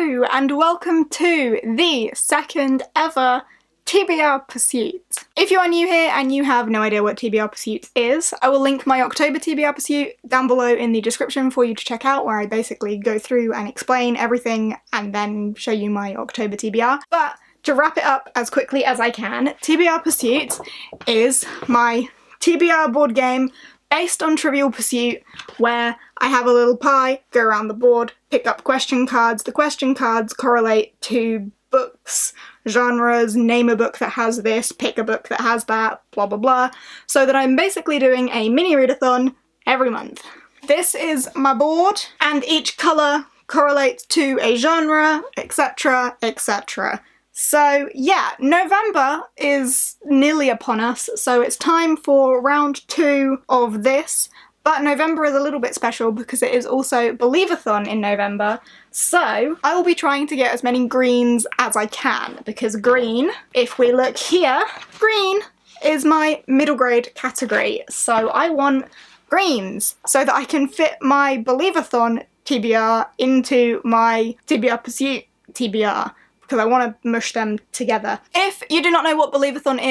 Hello and welcome to the second ever TBR Pursuit. If you are new here and you have no idea what TBR Pursuit is, I will link my October TBR Pursuit down below in the description for you to check out, where I basically go through and explain everything and then show you my October TBR. But to wrap it up as quickly as I can, TBR Pursuit is my TBR board game based on Trivial Pursuit, where I have a little pie, go around the board, pick up question cards. The question cards correlate to books, genres, name a book that has this, pick a book that has that, blah blah blah, so that I'm basically doing a mini readathon every month. This is my board, and each colour correlates to a genre, etc, etc. So yeah, November is nearly upon us, so it's time for round 2 of this. But November is a little bit special because it is also Believathon in November, so I will be trying to get as many greens as I can, because green, if we look here, green is my middle grade category, so I want greens so that I can fit my Believathon TBR into my TBR Pursuit TBR, because I want to mush them together. If you do not know what Believathon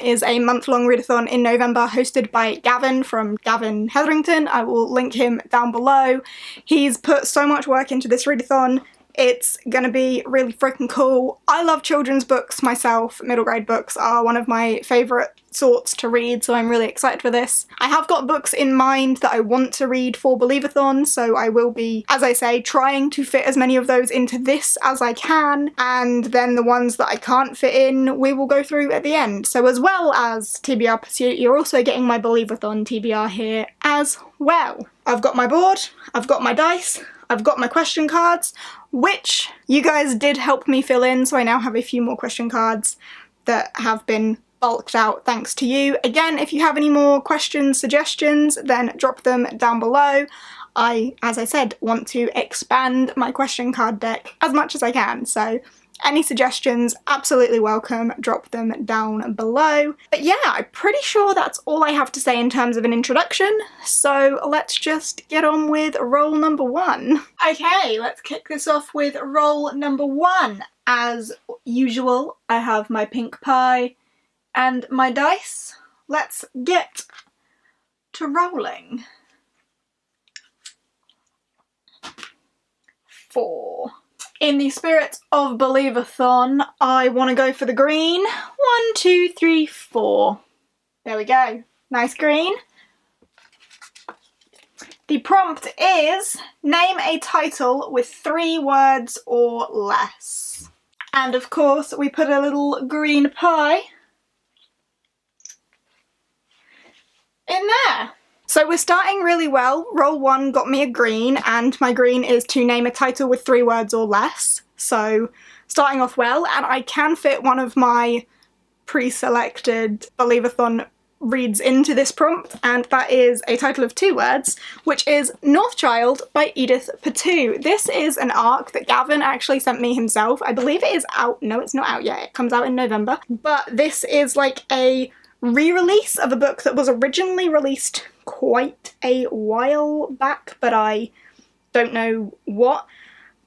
is a month-long readathon in November hosted by Gavin from Gavin Hetherington. I will link him down below. He's put so much work into this readathon. It's gonna be really freaking cool. I love children's books myself. Middle grade books are one of my favourite sorts to read, so I'm really excited for this. I have got books in mind that I want to read for Believathon, so I will be, as I say, trying to fit as many of those into this as I can, and then the ones that I can't fit in we will go through at the end. So as well as TBR Pursuit, you're also getting my Believathon TBR here as well. I've got my board, I've got my dice, I've got my question cards, which you guys did help me fill in, so I now have a few more question cards that have been bulked out thanks to you. Again, if you have any more questions, suggestions, then drop them down below. I, as I said, want to expand my question card deck as much as I can, so any suggestions, absolutely welcome, drop them down below. But yeah, I'm pretty sure that's all I have to say in terms of an introduction, so let's just get on with roll number 1. Okay, let's kick this off with roll number 1. As usual, I have my pink pie and my dice. Let's get to rolling. 4. In the spirit of Believathon, I want to go for the green. 1, 2, 3, 4. There we go. Nice green. The prompt is name a title with 3 words or less. And of course, we put a little green pie in there. So we're starting really well. Roll 1 got me a green, and my green is to name a title with 3 words or less. So starting off well, and I can fit one of my pre-selected Believathon reads into this prompt, and that is a title of 2 words, which is Northchild by Edith Patu. This is an arc that Gavin actually sent me himself. I believe it is out. No, it's not out yet. It comes out in November. But this is like a re-release of a book that was originally released quite a while back, but I don't know what.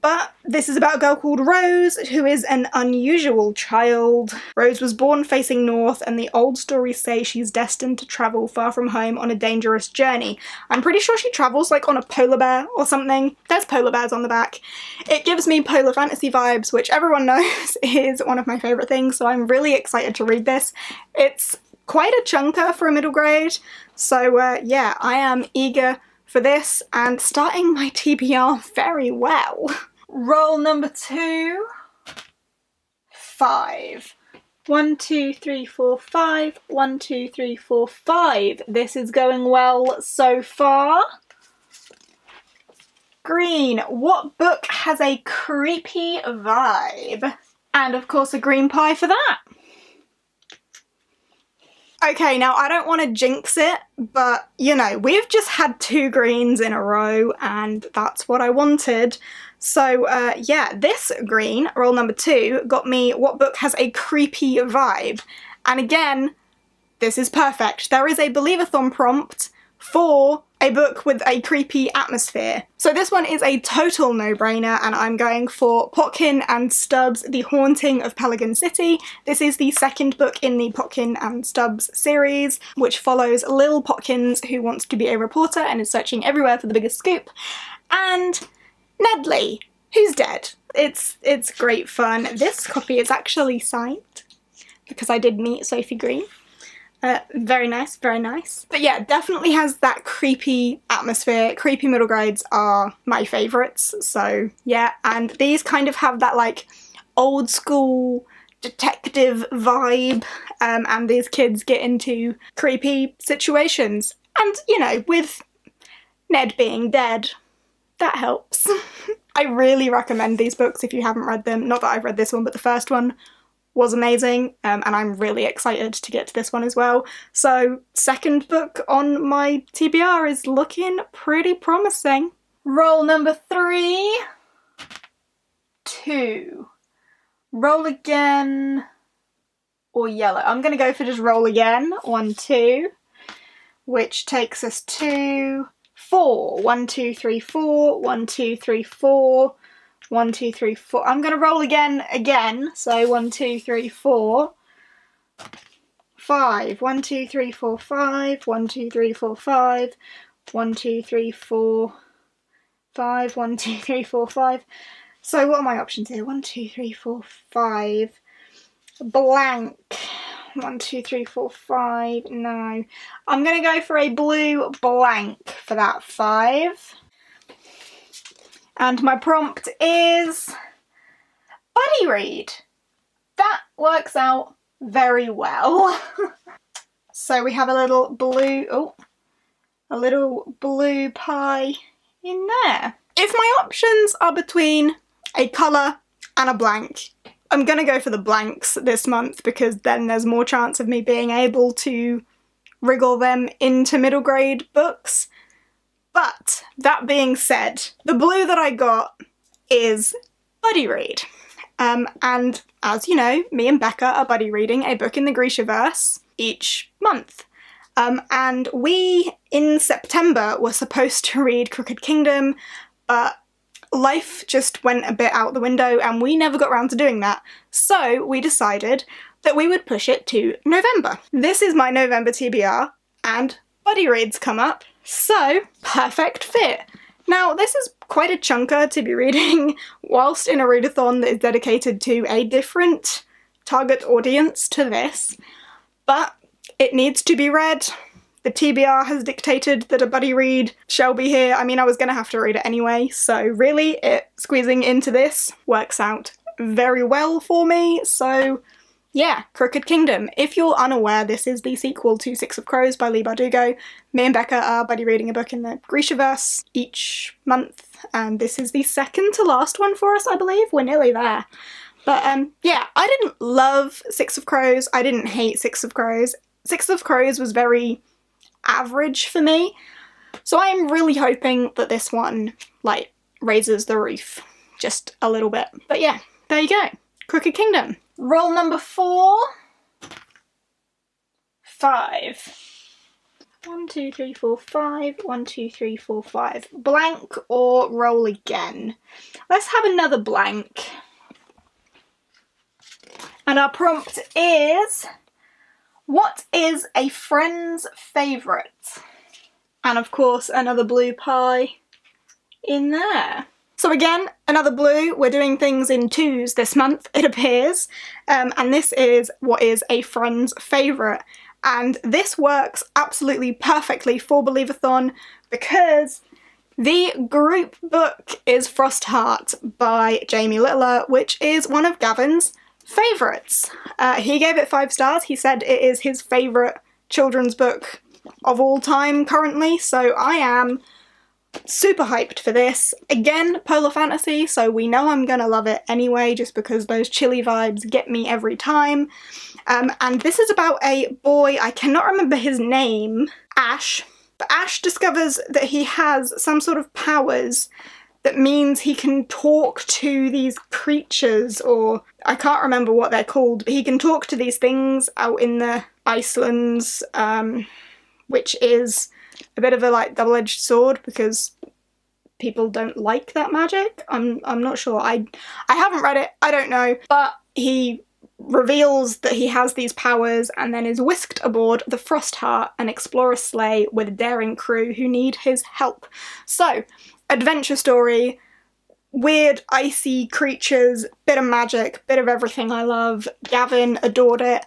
But this is about a girl called Rose, who is an unusual child. Rose was born facing north, and the old stories say she's destined to travel far from home on a dangerous journey. I'm pretty sure she travels like on a polar bear or something. There's polar bears on the back. It gives me polar fantasy vibes, which everyone knows is one of my favourite things, so I'm really excited to read this. It's quite a chunker for a middle grade, so yeah, I am eager for this and starting my TBR very well. Roll number 2. 5. 1, 2, 3, 4, 5. 1, 2, 3, 4, 5. This is going well so far. Green. What book has a creepy vibe? And of course a green pie for that. Okay, now I don't want to jinx it, but you know, we've just had 2 greens in a row and that's what I wanted. So yeah, this green, roll number 2, got me what book has a creepy vibe. And again, this is perfect. There is a Believathon prompt for a book with a creepy atmosphere. So this one is a total no-brainer, and I'm going for Potkin and Stubbs, The Haunting of Pelican City. This is the second book in the Potkin and Stubbs series, which follows Lil Potkins, who wants to be a reporter and is searching everywhere for the biggest scoop, and Nedley, who's dead. It's great fun. This copy is actually signed, because I did meet Sophie Green. Very nice, very nice. But yeah, definitely has that creepy atmosphere. Creepy middle grades are my favourites, so yeah. And these kind of have that like old school detective vibe, and these kids get into creepy situations. And, you know, with Ned being dead, that helps. I really recommend these books if you haven't read them. Not that I've read this one, but the first one was amazing, and I'm really excited to get to this one as well. So second book on my TBR is looking pretty promising. Roll number 3, 2. Roll again or yellow. I'm gonna go for just roll again. 1, 2, which takes us to 4. 1, 2, 3, 4. 1, 2, 3, 4. 1, 2, 3, 4. I'm going to roll again. So 1, 2, 3, 4. 5. 1, 2, 3, 4, 5. 1, 2, 3, 4, 5. 1, 2, 3, 4, 5. 1, 2, 3, 4, 5. So what are my options here? 1, 2, 3, 4, 5. Blank. 1, 2, 3, 4, 5. No. I'm going to go for a blue blank for that 5. And my prompt is buddy read. That works out very well. So we have a little blue pie in there. If my options are between a colour and a blank, I'm gonna go for the blanks this month, because then there's more chance of me being able to wriggle them into middle grade books. But that being said, the blue that I got is buddy read. And as you know, me and Becca are buddy reading a book in the Grishaverse each month. And we, in September, were supposed to read Crooked Kingdom, but life just went a bit out the window and we never got around to doing that. So we decided that we would push it to November. This is my November TBR, and buddy reads come up. So, perfect fit. Now, this is quite a chunker to be reading whilst in a readathon that is dedicated to a different target audience to this, but it needs to be read. The TBR has dictated that a buddy read shall be here. I mean, I was going to have to read it anyway, so really, squeezing into this works out very well for me, so yeah, Crooked Kingdom. If you're unaware, this is the sequel to Six of Crows by Leigh Bardugo. Me and Becca are buddy reading a book in the Grishaverse each month, and this is the second to last one for us, I believe. We're nearly there. But yeah, I didn't love Six of Crows. I didn't hate Six of Crows. Six of Crows was very average for me, so I'm really hoping that this one, like, raises the roof just a little bit. But yeah, there you go. Crooked Kingdom. Roll number 4. 5. 1, 2, 3, 4, 5. 1, 2, 3, 4, 5. Blank or roll again? Let's have another blank. And our prompt is, what is a friend's favourite? And of course, another blue pie in there. So again, another blue. We're doing things in 2s this month, it appears. And this is what is a friend's favourite. And this works absolutely perfectly for Believathon, because the group book is Frostheart by Jamie Littler, which is one of Gavin's favourites. He gave it 5 stars. He said it is his favourite children's book of all time currently, so I am super hyped for this. Again, polar fantasy, so we know I'm gonna love it anyway, just because those chilly vibes get me every time. And this is about a boy, I cannot remember his name, Ash, but Ash discovers that he has some sort of powers that means he can talk to these creatures, or I can't remember what they're called, but he can talk to these things out in the Icelands, which is a bit of a like double-edged sword because people don't like that magic. I'm not sure. I haven't read it, I don't know, but he reveals that he has these powers and then is whisked aboard the Frostheart, an explorer sleigh with a daring crew who need his help. So, adventure story, weird icy creatures, bit of magic, bit of everything I love. Gavin adored it.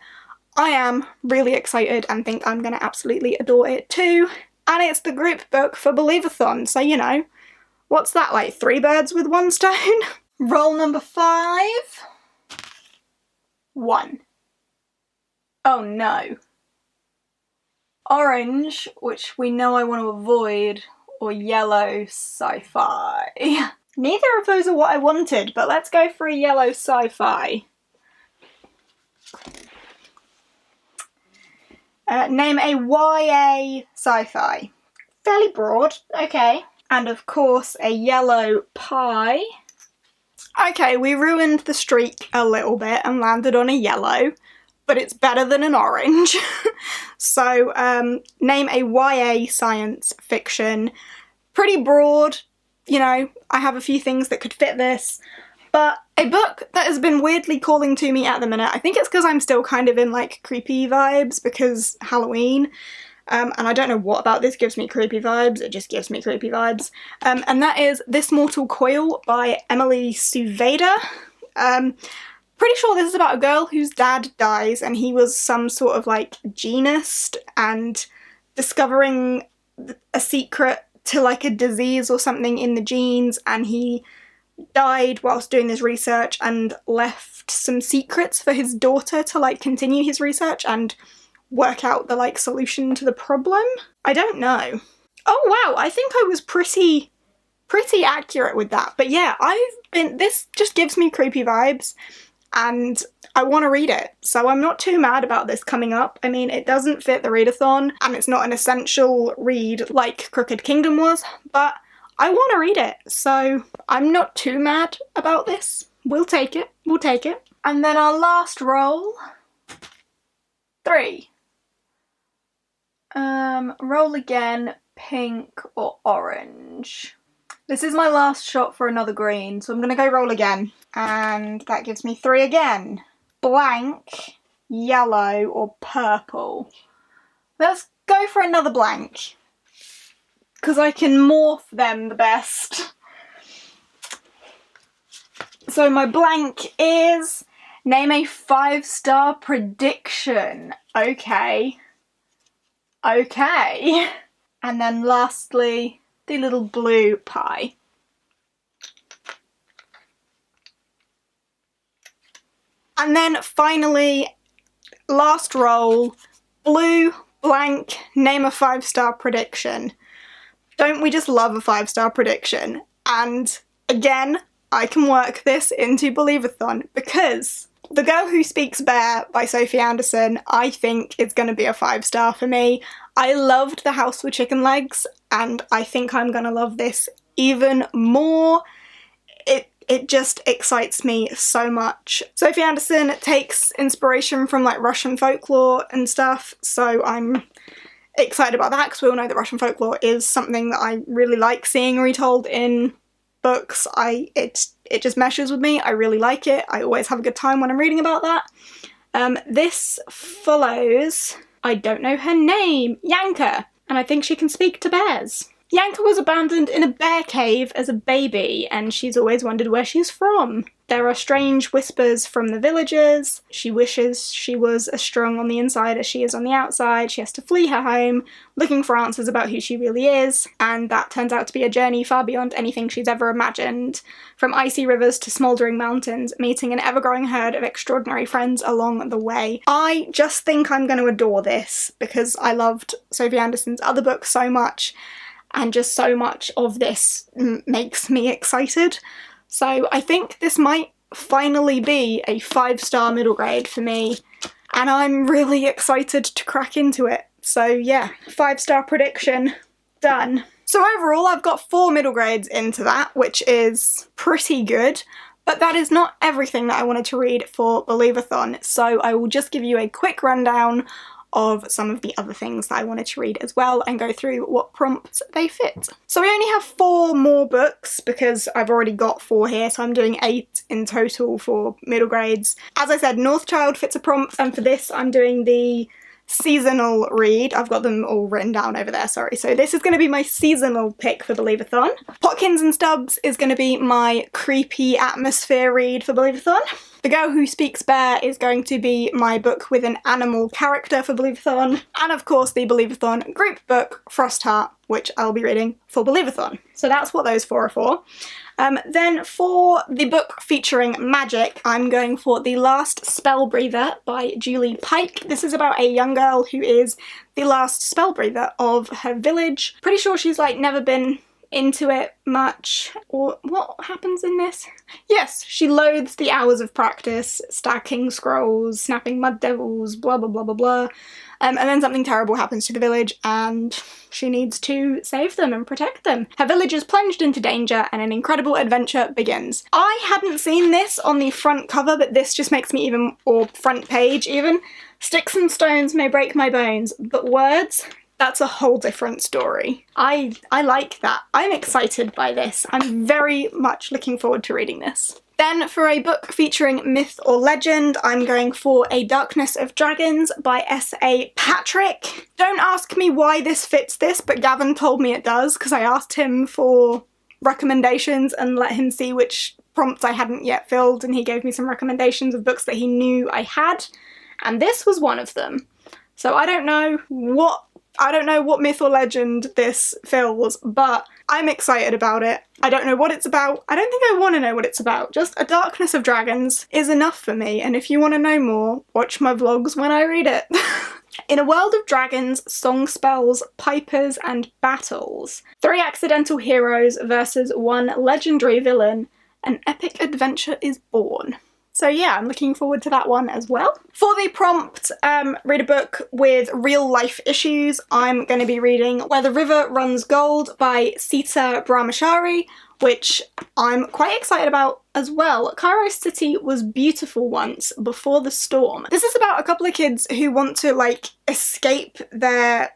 I am really excited and think I'm gonna absolutely adore it too. And it's the group book for Believathon, so you know, what's that, like 3 birds with 1 stone? Roll number 5. 1. Oh no. Orange, which we know I want to avoid, or yellow sci-fi. Neither of those are what I wanted, but let's go for a yellow sci-fi. Name a YA sci-fi. Fairly broad, okay. And of course a yellow pie. Okay, we ruined the streak a little bit and landed on a yellow, but it's better than an orange. So, name a YA science fiction. Pretty broad, you know, I have a few things that could fit this, but a book that has been weirdly calling to me at the minute. I think it's because I'm still kind of in like creepy vibes because Halloween. And I don't know what about this gives me creepy vibes, it just gives me creepy vibes. And that is This Mortal Coil by Emily Sue Vader. Pretty sure this is about a girl whose dad dies and he was some sort of like genist and discovering a secret to like a disease or something in the genes, and he died whilst doing this research and left some secrets for his daughter to like continue his research and work out the like solution to the problem. I don't know. Oh wow, I think I was pretty accurate with that. But yeah, this just gives me creepy vibes and I want to read it. So I'm not too mad about this coming up. I mean, it doesn't fit the readathon and it's not an essential read like Crooked Kingdom was, but I want to read it. So I'm not too mad about this. We'll take it. We'll take it. And then our last roll. 3. Roll again, pink or orange. This is my last shot for another green, so I'm gonna go roll again. And that gives me 3 again. Blank, yellow or purple. Let's go for another blank, because I can morph them the best. So my blank is name a 5-star prediction. Okay. Okay. And then lastly, the little blue pie. And then finally, last roll, blue, blank, name a 5-star prediction. Don't we just love a 5-star prediction? And again, I can work this into Believathon because The Girl Who Speaks Bear by Sophie Anderson, I think is going to be a 5-star for me. I loved The House with Chicken Legs and I think I'm going to love this even more. It just excites me so much. Sophie Anderson takes inspiration from like Russian folklore and stuff, so I'm excited about that because we all know that Russian folklore is something that I really like seeing retold in books. It just meshes with me. I really like it. I always have a good time when I'm reading about that. This follows, I don't know her name, Yanka, and I think she can speak to bears. Yanka was abandoned in a bear cave as a baby and she's always wondered where she's from. There are strange whispers from the villagers. She wishes she was as strong on the inside as she is on the outside. She has to flee her home, looking for answers about who she really is, and that turns out to be a journey far beyond anything she's ever imagined. From icy rivers to smouldering mountains, meeting an ever-growing herd of extraordinary friends along the way. I just think I'm going to adore this because I loved Sophie Anderson's other books so much, and just so much of this makes me excited. So I think this might finally be a 5-star middle grade for me, and I'm really excited to crack into it. So yeah, 5-star prediction, done. So overall I've got 4 middle grades into that, which is pretty good, but that is not everything that I wanted to read for Believathon, so I will just give you a quick rundown of some of the other things that I wanted to read as well and go through what prompts they fit. So we only have 4 more books because I've already got 4 here, so I'm doing 8 in total for middle grades. As I said, Northchild fits a prompt, and for this I'm doing the seasonal read. I've got them all written down over there, sorry. So this is going to be my seasonal pick for Believathon. Potkins and Stubbs is going to be my creepy atmosphere read for Believathon. The Girl Who Speaks Bear is going to be my book with an animal character for Believathon. And of course the Believathon group book, Frostheart, which I'll be reading for Believathon. So that's what those 4 are for. Then for the book featuring magic, I'm going for The Last Spellbreather by Julie Pike. This is about a young girl who is the last spellbreather of her village. Pretty sure she's like never been into it much. Or what happens in this? Yes, she loathes the hours of practice, stacking scrolls, snapping mud devils, blah blah blah blah blah. And then something terrible happens to the village and she needs to save them and protect them. Her village is plunged into danger and an incredible adventure begins. I hadn't seen this on the front cover, but this just makes me even, or front page even, sticks and stones may break my bones, but words, that's a whole different story. I like that. I'm excited by this. I'm very much looking forward to reading this. Then for a book featuring myth or legend, I'm going for A Darkness of Dragons by S.A. Patrick. Don't ask me why this fits this, but Gavin told me it does because I asked him for recommendations and let him see which prompts I hadn't yet filled, and he gave me some recommendations of books that he knew I had, and this was one of them. So I don't know what myth or legend this fills, but I'm excited about it. I don't know what it's about. I don't think I want to know what it's about. Just A Darkness of Dragons is enough for me, and if you want to know more, watch my vlogs when I read it. In a world of dragons, song spells, pipers, and battles, 3 accidental heroes versus 1 legendary villain, an epic adventure is born. So yeah, I'm looking forward to that one as well. For the prompt, read a book with real life issues, I'm going to be reading Where the River Runs Gold by Sita Brahmachari, which I'm quite excited about as well. Cairo City was beautiful once before the storm. This is about a couple of kids who want to like escape their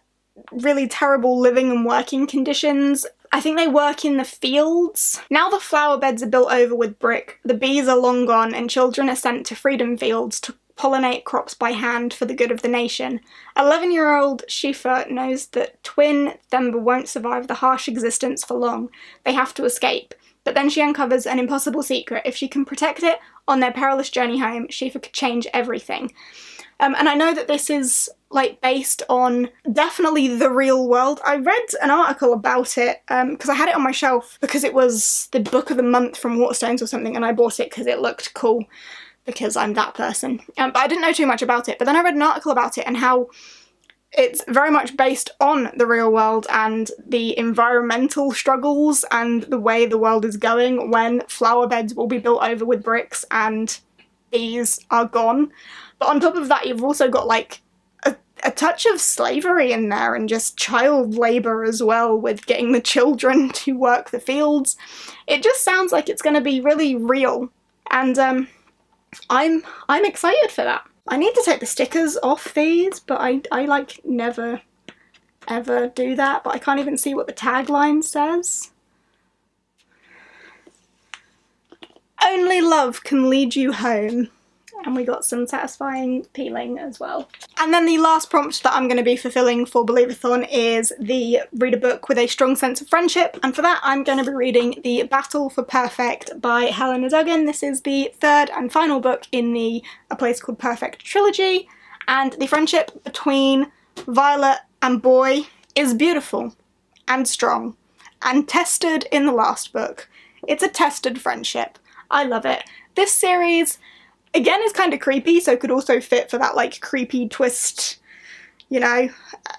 really terrible living and working conditions. I think they work in the fields. Now the flower beds are built over with brick, the bees are long gone, and children are sent to freedom fields to pollinate crops by hand for the good of the nation. 11-year-old Shifa knows that twin Themba won't survive the harsh existence for long. They have to escape. But then she uncovers an impossible secret. If she can protect it on their perilous journey home, Shifa could change everything. And I know that this is like based on definitely the real world. I read an article about it because I had it on my shelf because it was the book of the month from Waterstones or something, and I bought it because it looked cool because I'm that person. But I didn't know too much about it. But then I read an article about it and how it's very much based on the real world and the environmental struggles and the way the world is going when flower beds will be built over with bricks and bees are gone. But on top of that, you've also got like a touch of slavery in there and just child labour as well with getting the children to work the fields. It just sounds like it's going to be really real, and I'm excited for that. I need to take the stickers off these, but I like never ever do that, but I can't even see what the tagline says. Only love can lead you home. And we got some satisfying peeling as well. And then the last prompt that I'm going to be fulfilling for Believathon is the read a book with a strong sense of friendship, and for that I'm going to be reading The Battle for Perfect by Helena Duggan. This is the 3rd and final book in the A Place Called Perfect trilogy, and the friendship between Violet and Boy is beautiful and strong and tested in the last book. It's a tested friendship. I love it. This series again is kind of creepy, so could also fit for that like creepy twist, you know,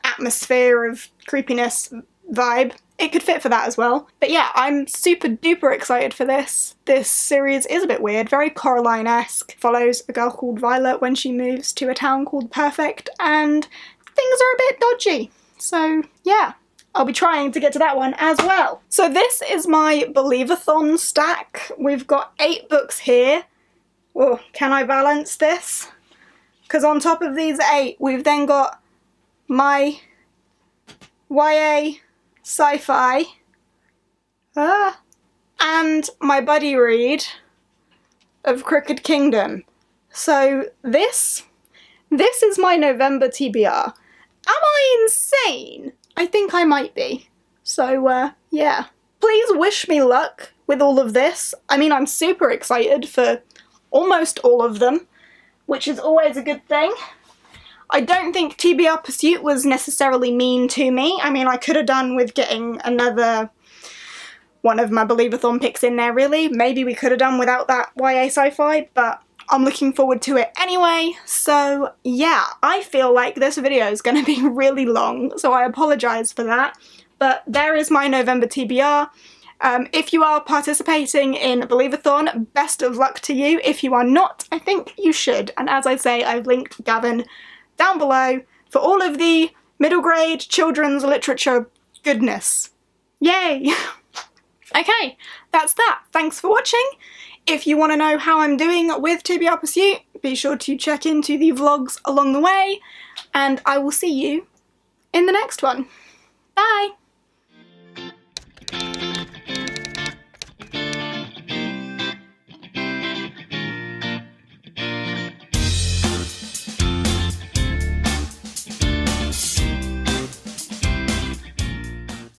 atmosphere of creepiness vibe. It could fit for that as well. But yeah, I'm super duper excited for this. This series is a bit weird, very Coraline-esque. Follows a girl called Violet when she moves to a town called Perfect, and things are a bit dodgy. So yeah, I'll be trying to get to that one as well. So this is my Believathon stack. We've got 8 books here. Oh, can I balance this? Because on top of these 8, we've then got my YA sci-fi and my buddy read of Crooked Kingdom. So this is my November TBR. Am I insane? I think I might be. So yeah. Please wish me luck with all of this. I mean, I'm super excited for almost all of them, which is always a good thing. I don't think TBR Pursuit was necessarily mean to me. I mean, I could have done with getting another one of my Believathon picks in there, really. Maybe we could have done without that YA sci-fi, but I'm looking forward to it anyway. So yeah, I feel like this video is going to be really long, so I apologise for that. But there is my November TBR. If you are participating in Believathon, best of luck to you. If you are not, I think you should. And as I say, I've linked Gavin down below for all of the middle grade children's literature goodness. Yay! Okay, that's that. Thanks for watching. If you want to know how I'm doing with TBR Pursuit, be sure to check into the vlogs along the way, and I will see you in the next one. Bye!